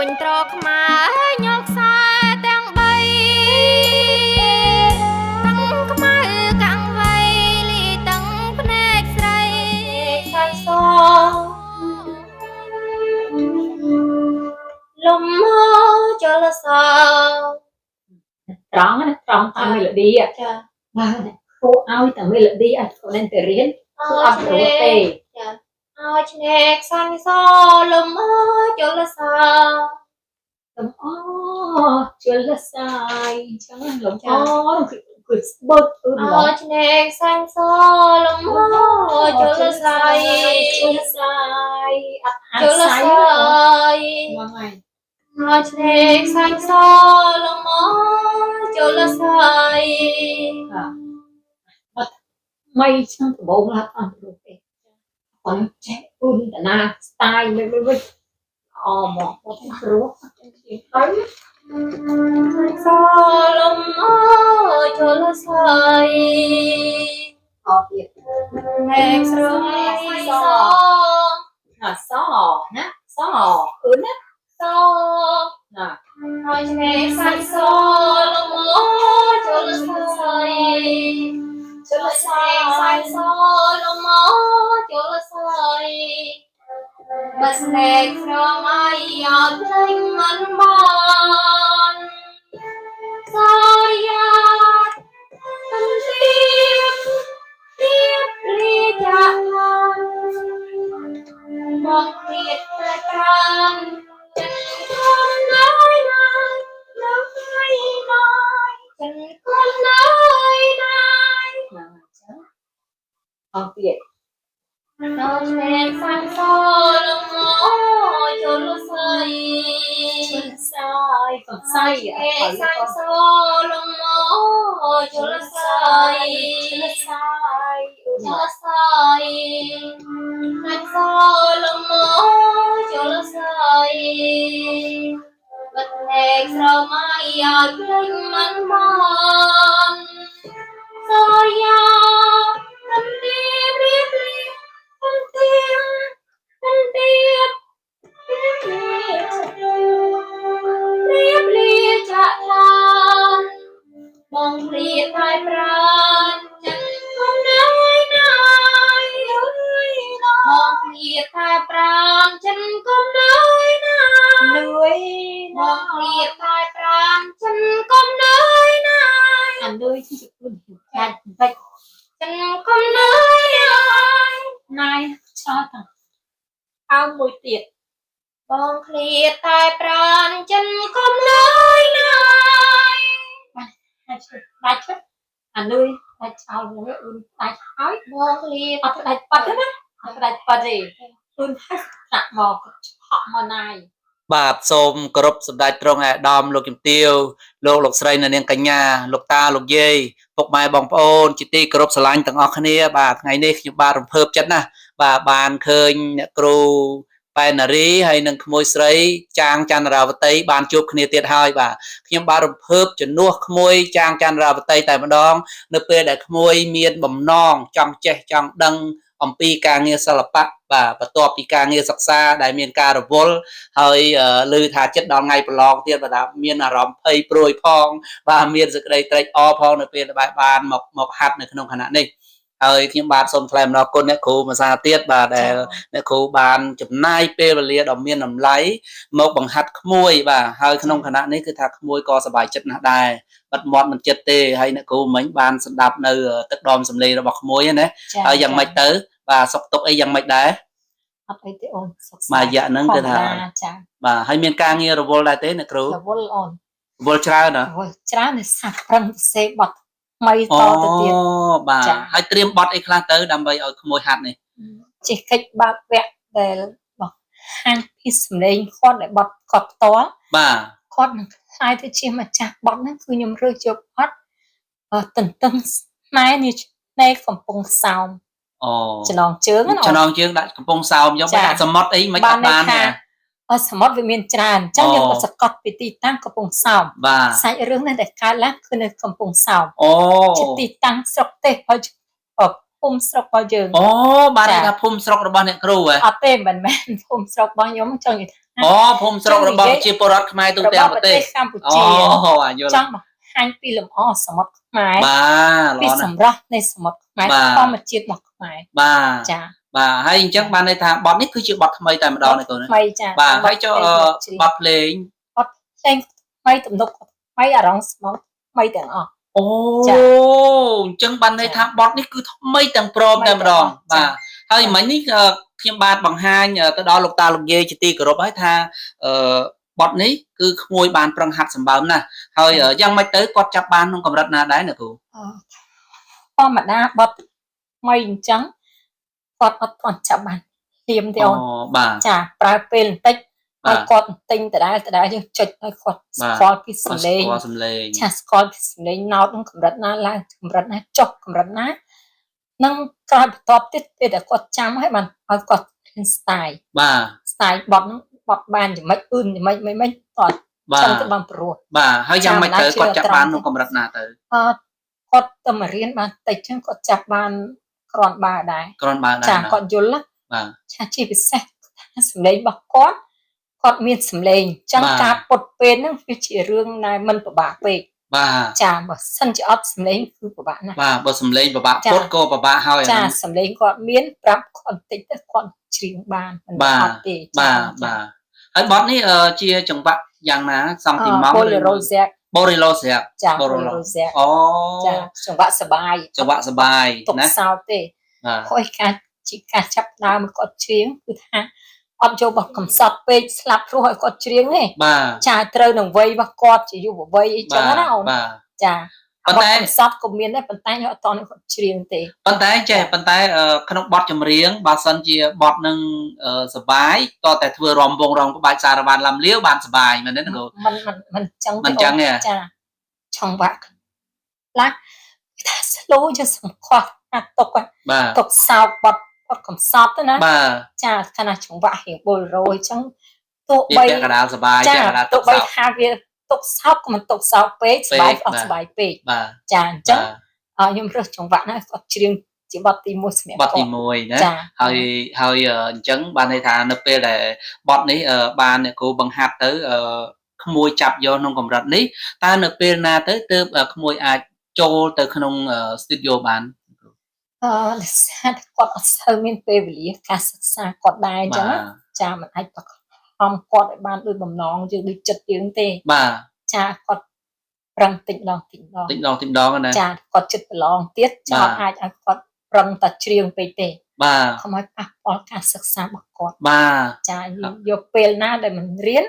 ញត្រកខ្មែរញោកខ្សែទាំងបីទាំងខ្មៅកាំងវៃលីទាំងភ្នែកស្រីខ្សែសលំចលសត្រង់ណាត្រង់តាមមេឡូឌីចាបាទគួរឲ្យតែមេឡូឌីអាចខ្លួនទៅរៀនគឺអត់ព្រោះទេចាឲ្យឆ្នេរខ្សាញ់សលំចលសាអូជលសាយចឹងលំអូគឺស្បត់ឲ្យឆ្នេរខ្សាញ់សលំចលសាយជលសាយអត់ហាចលសាយមកហើយឲ្យឆ្នេរខ្សាញ់សលំចលសាយអត់មិនឆ្នាំដំបូងឡាអត់ព្រោះទេcòn trẻ un cả na style với một rúa thấy Salom chol sai việc Next rồi so nè so ướn á so nè Nói next sai Salom chol sai Chol sai Salom chol sai Bas next from I out like man man Sayat tâm tiếp ly chạm mong thiệt ta can chẳng con nói chẳng con nói việc nó trên sang so lông mó cho nó say còn say sang so lông mó cho nó say cho nó say sang so lông mó cho nó say bật đèn sau mai ở linh mắn mòn so ya tâm đi biết Liệp liệp chạ lan Mong liệp hai pran Chẳng không nói Mong liệp hai pran Chẳng không nói Mong liệp hai pran Chẳng không nói anh đôi chứ vậy Chẳng không nói nay cho thằng ao mùi tiệt Bong liệp hai pran Chẳng không nói đại chất anh ơi đại chào người đại hỏi Bong liệp đại bật đó đại bật gì tôi thấy đặt mò họ mà này បាទសូមគោរពសម្ដេចទ្រង់ឯកឧត្តមលោកជំទាវលោកស្រីនាងកញ្ញាលោកតាលោកយាយពុកម៉ែបងប្អូនជាទីគោរពស្រឡាញ់ទាំងអស់គ្នាបាទថ្ងៃនេះខ្ញុំបាទរំភើបចិត្តណាស់បាទបានឃើញអ្នកគ្រូប៉ែននារីហើយនិងក្មួយស្រីចាងចន្ទរាវតីបានជួបគ្នាទៀតហើយបាទខ្ញុំបាទរំភើបជំនួសក្មួយចាងចន្ទរាវតីតែម្ដងនៅពេលដែលក្មួយមានបំណងចង់ចេះចង់ដឹងអំពីការងារសិល្បៈបាទបន្ទាប់ពីការងារសិក្សាដែលមានការរវល់ហើយឮថាចិត្តដល់ថ្ងៃប្រឡងទៀតបាទមានអារម្មណ៍ភ័យព្រួយផងបាទមានសេចក្តីត្រេកអរផងនៅពេលដែលបានមកហាត់នៅក្នុងគណៈនេះហើយខ្ញុំបាទសូមថ្លែងអំណរគុណអ្នកគ្រូភាសាទៀតបាទដែលអ្នកគ្រូបានចំណាយពេលវេលាដ៏មានតម្លៃមកបង្ហាត់ក្មួយបាទហើយក្នុងគណៈនេះគឺថាក្មួយក៏សប្បាយចិត្តណាស់ដែរបាត់មាត់មិនចិត្តទេហើយអ្នកគ្រូមិញបានស្ដាប់នៅទឹកដមសម្លេងរបស់ក្មួយណាហើយយ៉ាងម៉េចទៅបាទសុខទុក្ខអីយ៉ាងម៉េចដែរអត់អីទេអូនសុខសប្បាយមួយរយៈហ្នឹងគឺថាបាទហើយមានការងាររវល់ដែរទេអ្នកគ្រូរវល់អូនរវល់ច្រើនណារវល់ច្រើនតែសាក់ប្រឹងពិសេសបត់ថ្មីតទៅទៀតអូបាទហើយត្រៀមបត់អីខ្លះទៅដើម្បីឲ្យក្មួយហាត់នេះចេះកិច្ចបើកវគ្គដែលបង្ហាញពីសម្លេងគាត់ដែលបត់គាត់ផ្ទាល់បាទគាត់នឹងខ្លាយទៅជាម្ចាស់បត់ហ្នឹងគឺខ្ញុំរើសយកបត់តន្ទឹងម៉ែនេះនៃកំពង់សោមអូចំណងជើងណាចំណងជើងដាក់កំពង់សោមយកទៅដាក់សមុទ្រអីមិនអត់បានទេសមុទ្រវាមានច្រើនអញ្ចឹងយើងមកសកត់ពីទីតាំងកំពង់សោមសាច់រឿងនេះដែលកើតឡើងគឺនៅកំពង់សោមអូជាទីតាំងស្រុកទេសហើយ ភូមិស្រុករបស់យើង អូបានថាភូមិស្រុករបស់អ្នកគ្រូហ៎ អត់ទេមិនមែនភូមិស្រុករបស់ខ្ញុំចង់និយាយថា អូភូមិស្រុករបស់ជាពលរដ្ឋខ្មែរទូទាំងប្រទេស កម្ពុជា អូអាយល់ ចង់បង្ហាញពីលំអសមុទ្រខ្មែរ បាទ ពី ល្អណាស់ សម្រស់នៃសមុទ្រខ្មែរ បាទ ធម្មជាតិរបស់ខ្មែរ បាទ ចា បាទហើយអញ្ចឹងបានន័យថាបទនេះគឺជាបទថ្មីតែម្ដងនេះកូនណា ថ្មីចា បាទហើយចូលបទភ្លេង បទភ្លេងថ្មីទំនុកថ្មីអារម្មណ៍ស្មោះថ្មីទាំងអស់ អូ ចា អញ្ចឹងបានន័យថាបទនេះគឺថ្មីទាំងព្រមតែម្ដង ចា បាទហើយមិញនេះខ្ញុំបាទបង្ហាញទៅដល់លោកតាលោកយាយជាទីគោរពហើយថាបទនេះគឺក្មួយបានប្រឹងហាត់សម្បើមណាស់ហើយយ៉ាងម៉េចទៅគាត់ចាប់បានក្នុងកម្រិតណាដែរណាគ្រូ ធម្មតាបទថ្មីអញ្ចឹងគាត់អត់ទាន់ចាប់បានធៀមទេអូន បាទ ចាប្រើពេលបន្តិច បាទ ឲ្យគាត់ទិញដដែលយើងចុចឲ្យគាត់ស្គាល់ពីសំឡេង ស្គាល់សំឡេង ចាស្គាល់ពីសំឡេងណោតនឹងកម្រិតណាឡើងកម្រិតណាចុះកម្រិតណានឹងក្រោយបន្ទាប់ទៀតពេលដែលគាត់ចាំឲ្យបានឲ្យគាត់រៀន style បាទ style បទហ្នឹងបទបានយ៉ាងម៉េចអឿនយ៉ាងម៉េចមិនគាត់ បា ចាំ ទ ទៅបានព្រោះ បាទហើយយ៉ាងម៉េចទៅ ចាំ គាត់ចាប់ ត្រង់ បានក្នុងកម្រិតណាទៅ គាត់ទៅមករៀនបានតិចចឹងគាត់ចាប់បានគ្រាន់បើដែរ គ្រាន់បើដែរ ចា ណា គាត់យល់ណា បាទ ចាជាពិសេសថាសំឡេងរបស់គាត់មានសំឡេងចឹង បាទ ការពុតពេលហ្នឹងវាជារឿងដែលមិនពិបាកពេក បាទ ចាបើសិនជាអត់សំឡេងគឺពិបាកណាស់ បាទបើសំឡេងពិបាក ចា ពុតក៏ពិបាកហើយអា ចា ហ្នឹង សំឡេងគាត់មានប្រាប់គាត់បន្តិចទៅគាត់ច្រៀងបានមិន បាទ អត់ទេ បាទបាទហើយបទនេះជាចង្វាក់យ៉ាងណាសង់ទីម៉ង បូលេរ៉ូហ្សាក់ បូរីឡូស្រាប់ ចា បូ បូ រី លេ ឡូ រ៉ូហ្សាក់ អូ ចាចង្វាក់សបាយ ចង្វាក់សបាយ ទុក ណា សោតទេ បាទ ខ້ອຍការចាប់ដើមគាត់ច្រៀងគឺថាអត់យកបោះកំសត់ពេកស្លាប់ព្រោះឲ្យគាត់ច្រៀងទេ បាទ ចាត្រូវនឹងវ័យរបស់គាត់ជាយុវវ័យអីចឹងណាអូន បាទ ចា ប៉ុន្តែ កំសត់ក៏មានដែរប៉ុន្តែខ្ញុំអត់តន់គាត់ច្រៀងទេ ប៉ុន្តែចេះប៉ុន្តែក្នុងបទចម្រៀងបើសិនជាបទនឹងសបាយតតែធ្វើរំវងរំក្បាច់សារបានឡាំលាវបានសបាយមែនទេណាគ្រូ មិនចឹង មិនចឹងទេ ចាឆងវាក់ឡាក់ថា slow យកសង្ខត់ថាទុក បាទ ទុកសោកបត់កំសត់ទៅណា បាទ ចាខណៈចង្វាក់រៀងបូលរ៉ូអញ្ចឹងទោះ វា បី ពាក់កណ្ដាលសបាយ ចា ពាក់កណ្ដាល ទោះ ទុក បី សោក ថាវាទុកសោកក៏មិនទុកសោកពេកសបាយអត់សបាយពេក បាទ ចាអញ្ចឹងខ្ញុំរើសចង្វាក់ណាគាត់ច្រៀងជាបទទី1សម្រាប់ បទទី គាត់ 1ណា ចា ហើយអញ្ចឹងបានន័យថានៅពេលដែលបទនេះបានអ្នកគ្រូបង្ហាត់ទៅក្មួយចាប់យកក្នុងកម្រិតនេះតើនៅពេលណាទៅទើបក្មួយអាចចូលទៅក្នុង studio បាន ដោយសារតែគាត់អត់ស្ូវមានពេលវេលាការសិក្សាគាត់ដែរអញ្ចឹងណាចាមិនអាចបខំគាត់ឲ្យបានដូចបំណងយើងដូចចិត្តយើងទេ បាទ ចាគាត់ប្រឹងតិចម្ដង តិចម្ដងណា ចាគាត់ចិត្តប្រឡងទៀតចាអត់អាចឲ្យគាត់ប្រឹងតែច្រៀងពេកទេ បាទ កុំឲ្យប៉ះពាល់ការសិក្សារបស់គាត់ បាទ ចាយកពេលណាដែលមិនរៀន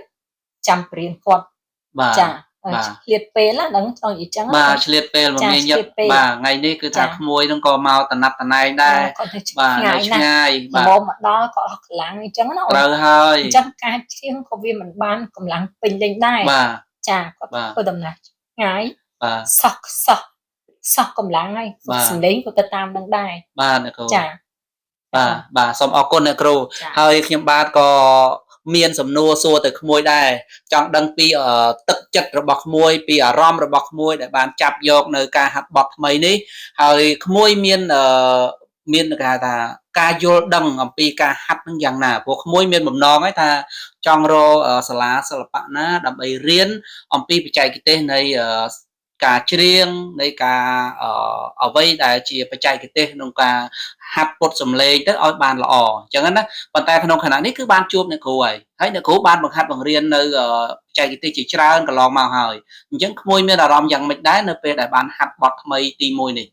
ចាំព្រៀនគាត់ បាទ ចាឆ្លៀតពេលណាហ្នឹងចង់និយាយចឹង បាទឆ្លៀតពេលមកមានយប់បាទថ្ងៃនេះគឺថាក្មួយនឹងក៏មកតំណាត់តំណែងដែរ គាត់ទៅឆ្ បាទ ងាយ ឆ្ ណាស់ ងាយ មក បាទ មកដល់ក៏អស់កម្លាំងអញ្ចឹងណា ត្រូវហើយ អញ្ចឹងការច្រៀងក៏វាមិនបានកម្លាំងពេញលេញដែរ បាទ ចាគាត់ធ្វើដំណើរឆ្ងាយ បាទ សោះកម្លាំងហើយសម្លេងក៏ទៅតាមនឹងដែរ បាទអ្នកគ្រូ ចា បាទសូមអរគុណអ្នកគ្រូ ចា ហើយខ្ញុំបាទក៏មានសំណួរសួរទៅក្មួយដែរចង់ដឹងពីទឹកចិត្តរបស់ក្មួយពីអារម្មណ៍របស់ក្មួយដែលបានចាប់យកនៅការហាត់បទថ្មីនេះហើយក្មួយមានគេហៅថាការយល់ដឹងអំពីការហាត់នឹងយ៉ាងណាព្រោះក្មួយមានបំណងហើយថាចង់រកសាលាសិល្បៈណាដើម្បីរៀនអំពីបច្ចេកទេសនៃការច្រៀងនៃការអ្វីដែលជាបច្ចេកទេសក្នុងការហាត់ពុតសំឡេងទៅឲ្យបានល្អអញ្ចឹងណាប៉ុន្តែក្នុងខណៈនេះគឺបានជួបអ្នកគ្រូហើយអ្នកគ្រូបានបង្ហាត់បង្រៀននៅបច្ចេកទេសជាច្រើនកន្លងមកហើយអញ្ចឹងក្មួយមានអារម្មណ៍យ៉ាងម៉េចដែរនៅពេលដែលបានហាត់បទថ្មីទី1នេះ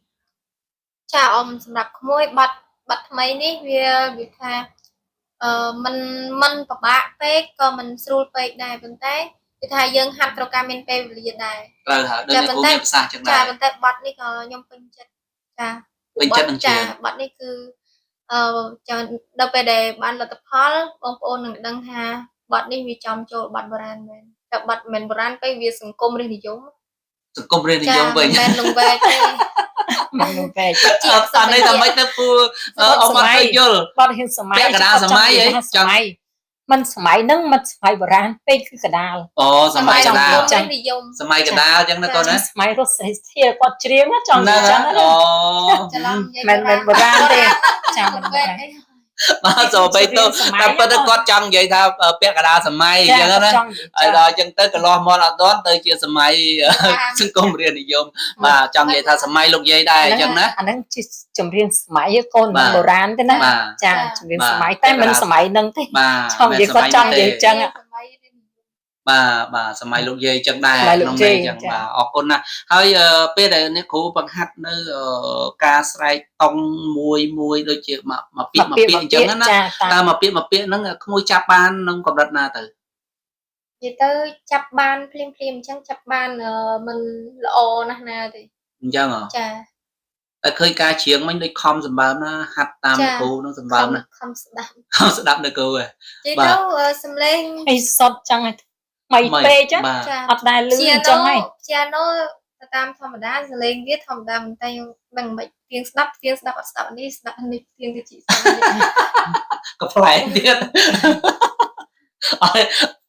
ចាអ៊ំសម្រាប់ក្មួយបတ်ថ្មីនេះវាថាมันពិបាកពេកក៏មិនស្រួលពេកដែរប៉ុន្តែគឺថាយើងហាត់ត្រូវការមានពេលវេលាដែរ ត្រូវហើយដូចអ្នកគ្រូមានប្រសាសន៍ចឹងដែរ ចាប៉ុន្តែបတ်នេះក៏ខ្ញុំពេញចិត្តចា ពេញចិត្តនឹងជា បတ်នេះគឺចាំដល់ពេលដែលបានលទ្ធផលបងប្អូននឹងដឹងថាបတ်នេះវាចំចូលបတ်បុរាណមែនតែបတ်មិនបុរាណពេកវាសង្គមរាស្ត្រនិយម សង្គមរាស្ត្រនិយមវិញ មិនមែនលងវែកទេ មិននឹងពេក អត់ស្អាតនេះតែមិនទៅពូអមអត់ទៅយល់ បត់ហ៊ានសម័យ ពាក់កណ្ដាលសម័យហ៎ចង់ សម័យ มันสมัยนั้นมันสมัยโบราณเป็นคือกระดาษ อ๋อสมัยกระดาษ និយម สมัยกระดาษจังนะตัวนะ สมัยรถเสียกดเชียงนะจอง นั่น จัง นะ นะ อ๋อ ច្រឡំនិយាយ มันโบราณទេចាมันโบราณ មកចូលទៅតែប៉ុន្តែគាត់ចង់និយាយថាពាក់កណ្ដាលសម័យអញ្ចឹងណាហើយដល់អញ្ចឹងទៅកន្លោះមកអត់ទាន់ទៅជាសម័យសង្គមរាជនិយមបាទចង់និយាយថាសម័យលោកយាយដែរអញ្ចឹងណា អាហ្នឹងជាចម្រៀងសម័យកូនโบราณទេណា បាទ ចាចម្រៀងសម័យតែមិនសម័យហ្នឹងទេ បាទ ចង់និយាយគាត់ចង់និយាយចឹង សម័យនេះ បាទសម័យលោកយាយអញ្ចឹងដែរ សម័យលោក ក្នុង យា នេះ យ អញ្ចឹង ចា៎ បាទអរគុណណាស់ហើយពេលដែលអ្នកគ្រូបង្ហាត់នៅការស្រែកតង់មួយដូចជាមួយពាក្យអញ្ចឹងណា ចា តើមួយពាក្យហ្នឹងក្មួយចាប់បានក្នុងកម្រិតណាទៅ និយាយទៅចាប់បានភ្លាមអញ្ចឹងចាប់បានមិនល្អណាស់ណាទេ អញ្ចឹងហ៎ ចា តែឃើញការច្រៀងមិញដូចខំសម្បើមណាហាត់តាមគ្រូនឹងសម្បើមណា ខំស្ដាប់ ខំស្ដាប់នៅគ្រូហ៎ និយាយទៅសំឡេង ហើយសតចឹងហើយថ្មីពេកចឹង បាទ ចា អត់ដែលលឺអញ្ចឹងហើយ piano ទៅតាមធម្មតាសំឡេងវាធម្មតាមិនតែដឹងមិនទៀងស្ដាប់អត់ស្ដាប់នេះស្ដាប់នេះទៀងទៅជីស្ដាប់នេះ ក៏ប្លែកទៀតអើ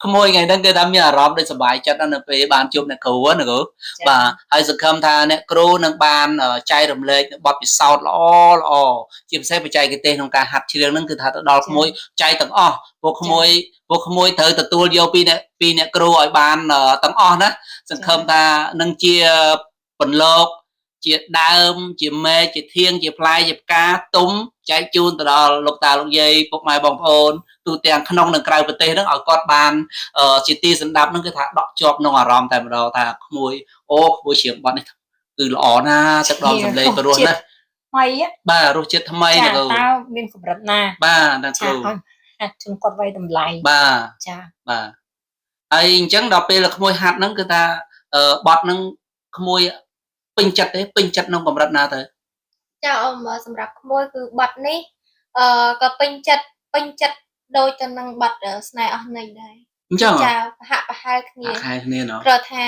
ក្មួយថ្ងៃហ្នឹងគេថាមានអារម្មណ៍ដូចសប្បាយចិត្តណាស់នៅពេលបានជួបអ្នកគ្រូណាគ្រូបាទហើយសង្ឃឹមថាអ្នកគ្រូនឹងបានចែករំលែកបទពិសោធន៍ល្អជាពិសេសបច្ចេកទេសក្នុងការហាត់ច្រៀងហ្នឹងគឺថាទៅដល់ក្មួយចែកទាំងអស់ពួកក្មួយត្រូវទទួលយកពីអ្នកគ្រូឲ្យបានទាំងអស់ណាសង្ឃឹមថានឹងជាពន្លកជាដើមជាមែកជាធៀងជាផ្លែជាផ្កាទុំចែកជូនទៅដល់លោកតាលោកយាយពុកម៉ែបងប្អូនទូទាំងក្នុងនិងក្រៅប្រទេសហ្នឹងឲ្យគាត់បានជាទីសន្តាប់ហ្នឹងគឺថាដកជាប់ក្នុងអារម្មណ៍តែម្ដងថាក្មួយច្រៀងបទនេះគឺល្អណាស់ទឹកដមសម្លេងព្រោះណា ថ្មី បាទរសជាតិថ្មី ចា ណាគ្រូ តើមានកម្រិតណា បាទណាគ្ ចា រូ ឲ្យហាត់ជូនគាត់ໄວតម្លៃ បាទ ចា បាទហើយអញ្ចឹងដល់ពេលក្មួយហាត់ហ្នឹងគឺថាបទហ្នឹងក្មួយពេញចិត្តទេពេញចិត្តក្នុងកម្រិតណាទៅ ចាអមសម្រាប់ក្មួយគឺប័ណ្ណនេះក៏ពេញចិត្តដូចទៅនឹងប័ណ្ណស្នេហ៍អស់នៃដែរ អញ្ចឹង ចាហាក់ប្រហែលគ្នា ខែគ្នាណោះ ព្រោះថា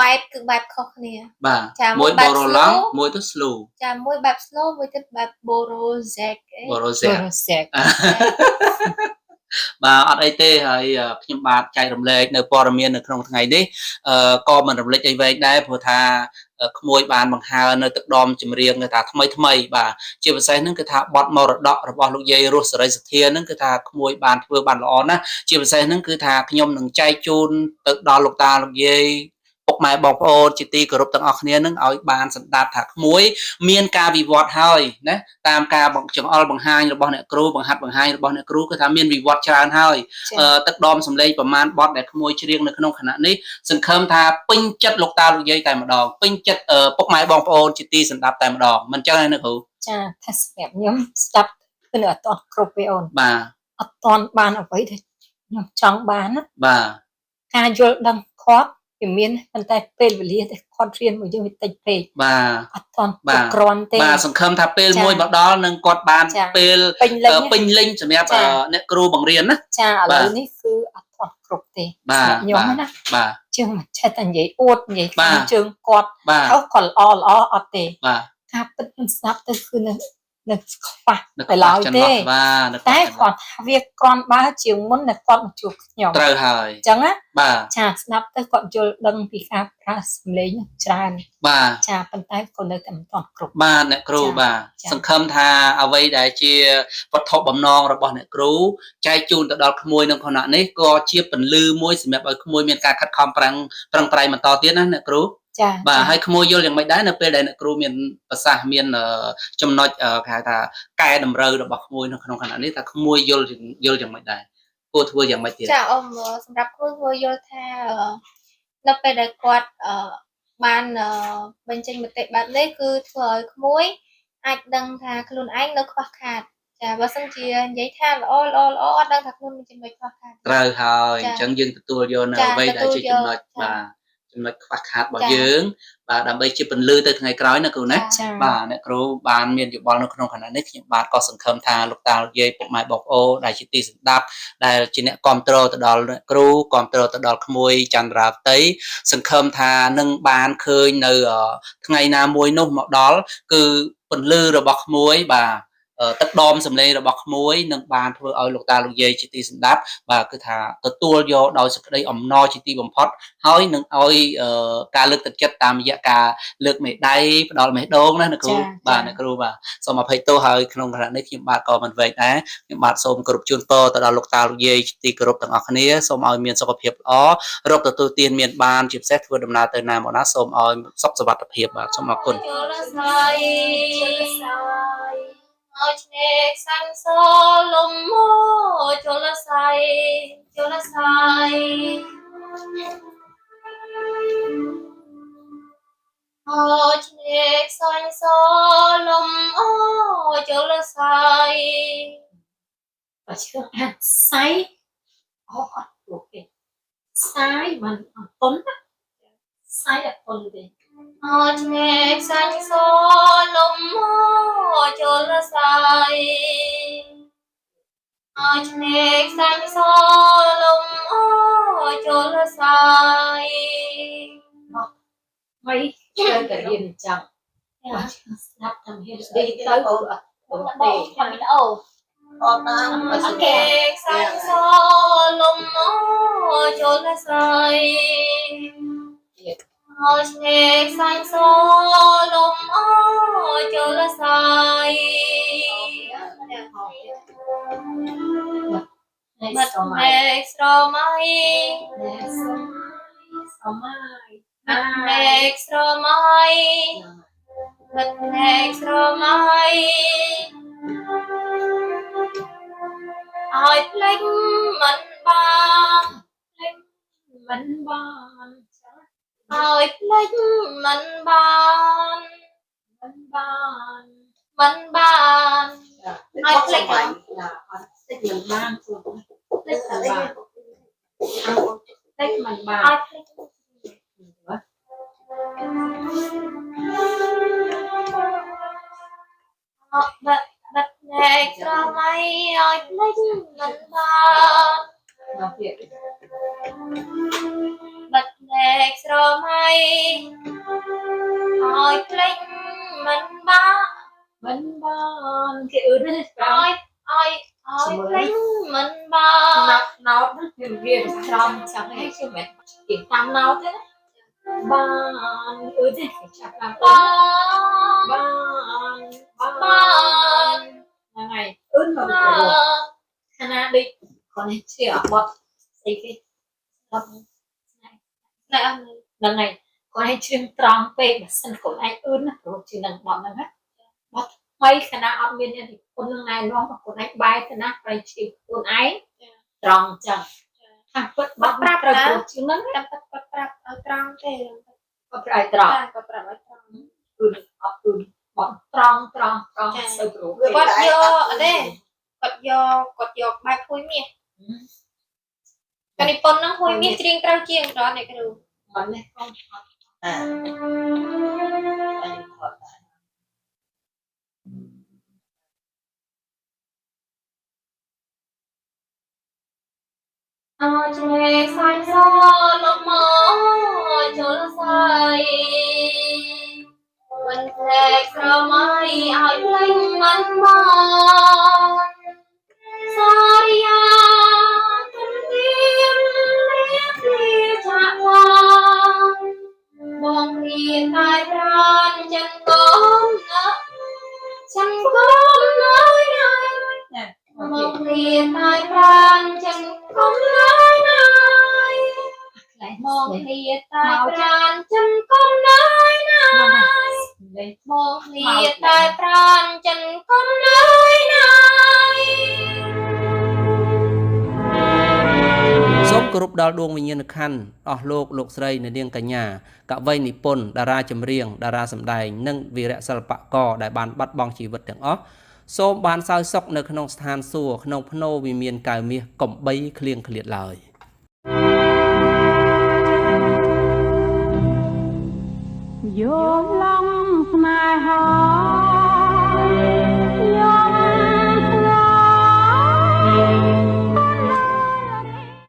បែបគឺបែបខុសគ្នា បាទ ចា មួយ បែ ប ប រ slow ឡង់មួយទៅ slow ចាមួយបែប slow មួយទៀតបែប borozek បរ សូ សេ រសែក បាទអត់អីទេហើយខ្ញុំបាទចែករំលែកនៅព័ត៌មាននៅក្នុងថ្ងៃនេះក៏មិនរំលេចអីវែងដែរព្រោះថាក្មួយបានបង្ហើរនៅទឹកដមចម្រៀងគឺថាថ្មីបាទជាពិសេសហ្នឹងគឺថាបទមរតករបស់លោកយាយរស់សេរីសុទ្ធាហ្នឹងគឺថាក្មួយបានធ្វើបានល្អណាស់ជាពិសេសហ្នឹងគឺថាខ្ញុំនឹងចែកជូនទៅដល់លោកតាលោកយាយពុកម៉ែបងប្អូនជាទីគោរពទាំងអស់គ្នានឹងឲ្យបានសន្តាប់ថាក្មួយមានការវិវត្តហើយណាតាមការចង្អុលបង្ហាញរបស់អ្នកគ្រូបង្ហាត់បង្ហាញរបស់អ្នកគ្រូគឺថាមានវិវត្តច្រើនហើយទឹកដមសម្លេងប្រមាណបទដែលក្មួយច្រៀងនៅក្នុងខណៈនេះសង្ឃឹមថាពេញចិត្តលោកតាលោកយាយតែម្ដងពេញចិត្តពុកម៉ែបងប្អូនជាទីសន្តាប់តែម្ដងមិនចឹងទេណាគ្រូ ចាថាសម្រាប់ខ្ញុំស្ដាប់គឺនៅអត់ទាន់គ្រប់ទេអូន បាទ អត់ទាន់បានអ្វីដែលខ្ញុំចង់បានណា បាទ ការយល់ដឹងគាត់វាមានប៉ុន្តែពេលវេលាដែលគាត់រៀនមកយើងវាតិចពេក បាទ អត់ទាន់គ្រប់គ្រាន់ទេ បាទសង្ឃឹមថាពេលមួយមកដល់នឹងគាត់បានពេល ពេញលេញ សម្រាប់អ្នកគ្រូបង្រៀនណា ចាឥឡូវនេះគឺអត់ទាន់គ្រប់ទេ បាទ សម្រាប់ខ្ញុំណា បាទ ជើងមិនចេះតែនិយាយអួតនិយាយ បាទ ខាងជើងគាត់ បាទ ខុសគាត់ល្អអត់ទេ បាទ ការពិតខ្ញុំស្ដាប់ទៅគឺនៅខ្វះ នៅ ទៅឡើយ ចន្ ទេ លោះបាទនៅ តែគាត់ថាវាក្រាន់បើជាងមុនដែលគាត់មកជួបខ្ញុំ ត្រូវហើយ អញ្ចឹងណា បាទ ចាស្ដាប់ទៅគាត់យល់ដឹងពីការប្រើសម្លេងច្រើន បាទ ចាប៉ុន្តែក៏នៅតែមិនទាន់គ្រប់ បាទអ្នកគ្រូ ចា៎ បាទ ចា៎ សង្ឃឹមថាអ្វីដែលជាវត្ថុបំណងរបស់អ្នកគ្រូចែកជូនទៅដល់ក្មួយនៅខណៈនេះក៏ជាពន្លឺមួយសម្រាប់ឲ្យក្មួយមានការខិតខំប្រឹងប្រែងបន្តទៀតណាអ្នកគ្រូ ចា បាទហើយក្មួយយល់យ៉ាងម៉េចដែរនៅពេលដែលអ្នកគ្រូមានប្រសាសន៍មានចំណុចគេហៅថាកែតម្រូវរបស់ក្មួយនៅក្នុងខណៈនេះថាក្មួយយល់យ៉ាងម៉េចដែរគួរធ្វើយ៉ាងម៉េចទៀត ចាអមសម្រាប់គ្រូយល់ថានៅពេលដែលគាត់បានបញ្ចេញមតិបែបនេះគឺធ្វើឲ្យក្មួយអាចដឹងថាខ្លួនឯងនៅខ្វះខាតចាបើសិនជានិយាយថាល្អអត់ដឹងថាខ្លួនមានចំណុចខ្វះខាត ត្រូវហើយ ចា៎ អញ្ចឹងយើងទទួលយកនៅ ចា៎ អ្វីដែលជាចំណុច ទទួលយក បាទចំណុចខ្វះខាតរបស់ ចា៎ យើងបាទដើម្បីជាពន្លឺទៅថ្ងៃក្រោយណាគ្រូណា ចា បាទអ្នកគ្រូបានមានយោបល់នៅក្នុងខណៈនេះខ្ញុំបាទក៏សង្ឃឹមថាលោកតាលោកយាយពុកម៉ែបងប្អូនដែលជាទីសន្តាប់ដែលជាអ្នកគ្រប់គ្រងទៅដល់អ្នកគ្រូគ្រប់គ្រងទៅដល់ក្មួយចន្ទរាផ្ទៃសង្ឃឹមថានឹងបានឃើញនៅថ្ងៃណាមួយនោះមកដល់គឺពន្លឺរបស់ក្មួយបាទ ទឹកដមសម្លេងរបស់ក្មួយនឹងបានធ្វើឲ្យលោកតាលោកយាយជាទីសម្ដាប់បាទគឺថាទទួលយកដោយសេចក្តីអំណរជាទីបំផុតហើយនឹងឲ្យការលើកទឹកចិត្តតាមរយៈការលើកមេដៃផ្ដល់មេដងណាអ្នកគ្រូបាទអ្នកគ្រូបាទសូមអភ័យទោសហើយក្នុងខណៈនេះខ្ញុំបាទក៏មិនវែងដែរខ្ញុំបាទសូមគោរពជូនពរទៅដល់លោកតាលោកយាយជាទីគោរពទាំងអស់គ្នាសូមឲ្យមានសុខភាពល្អរកទទួលទានមានបានជាពិសេសធ្វើដំណើរទៅណាមកណាសូមឲ្យសុខសុវត្ថិភាពបាទសូមអរគុណ Ôi nhẹ xanh xô lùm mô cho là say cho là say ôi nhẹ xanh xô lùm mô cho là say và chưa say ok say mà tuấn say là tuấn đi ôi nhẹ xanh xô lùm mô cho là say ôi nhẹ xanh xô lùm mô cho là say mấy chơi cả điền chẳng sắp thầm hết đi tới đi thầm đâu nhẹ xanh xô lùm mô cho là say ôi nhẹ xanh xô lùm mô cho là say bật nhẹ sro mai bật nhẹ sro mai bật nhẹ sro mai ai lách mình ba mình ban ai lách mình ban mình ban mình ban ai lách tích mình ban tích mình ban tích mình ban ai bật bật nhẹ cho mây ai lách mình ban bật nhẹ cho mây ai lách mình ban mình ban cái ướt đấy ai ai ai lách mình ban nó rất nhiều trong chẳng hay chứ mẹ chỉ tam nó thế ban ướt đấy chắc là ban ban là ngày ướt mà rồi Hana đi còn này chưa bật xây cái này ăn lần này còn này chưa tròn về mà sân của anh ướt rồi chỉ lần bọn nó hết bật mấy khả năng ở bên thì con này nó mà con anh bay khả năng phải chỉ con ấy tròn chẳng thằng bật bật rồi rồi chứ nó dapat terang teh bật rồi tròn bọn tròn sâu rồi quạt vô bài khui miệt cái này pon nó khui miệt riêng trao chiên đó này cái đồ bọn này không ôi nhẹ xanh xô lùm mô cho là say mình sẽ sơ mai ai lanh mình ban Saria thân thiên liếc đi chạm hoa mong hiền tai pran chân con nơi này mong hiền tai pran chân con nơi này mong hiền tai pran chân con nơi này mong hiền tai pran chân con nơi này សូមគោរពដល់ដួងវិញ្ញាណក្ខន្ធអស់លោកស្រីអ្នកនាងកញ្ញាកវីនិពន្ធតារាចម្រៀងតារាសម្ដែងនិងវីរៈសិល្បករដែលបានបាត់បង់ជីវិតទាំងអស់សូមបានសោយសុខនៅក្នុងស្ថានសួគ៌ក្នុងភ្នោវិមានកៅមាសកំបីឃ្លៀងឃ្លាតឡើយយោឡងស្នេហា